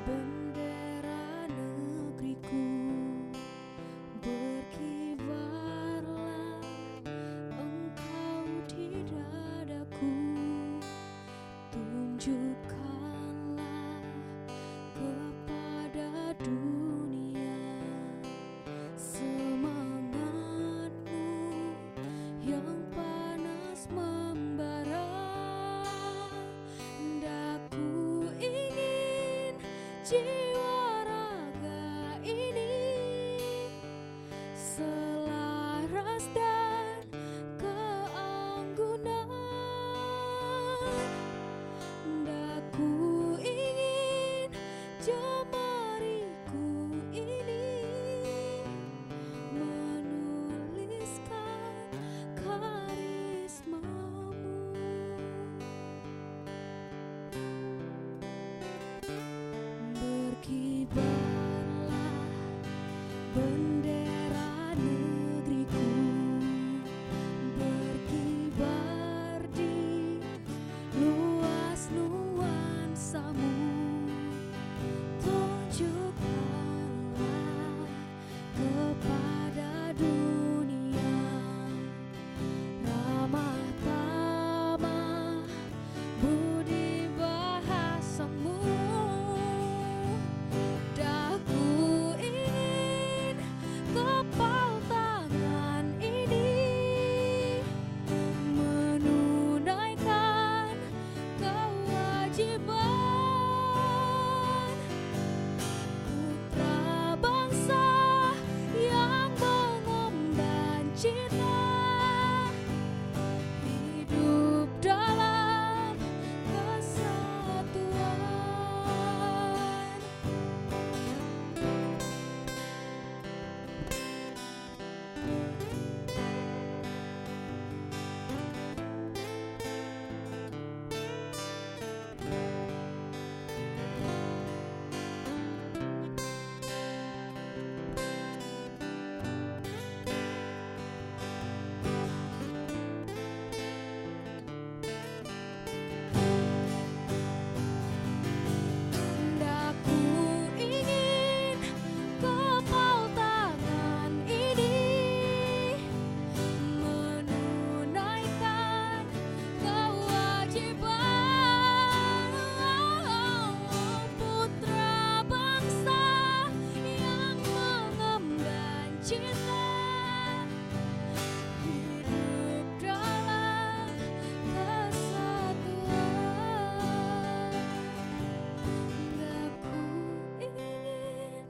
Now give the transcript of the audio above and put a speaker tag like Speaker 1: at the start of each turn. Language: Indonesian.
Speaker 1: Bendera negeriku berkibarlah, engkau di dadaku. Tunjukkanlah kepada dunia semangatmu yang panas membara. Daku ingin jiwa raga ini selaras dan keanggunan. Daku ingin jemariku ini menuliskan karismamu. Berkibarlah bendera negeriku, berkibar di luas nuansamu. Tunjukkanlah kepada dunia ramah tamah budi bahasamu. Daku ingin kepal tangan ini menunaikan kewajiban putra bangsa yang mengemban cinta, hidup dalam kesatuan. Daku ingin kepal tangan ini menunaikan kewajiban putra bangsa yang mengemban cinta, hidup dalam kesatuan. Daku ingin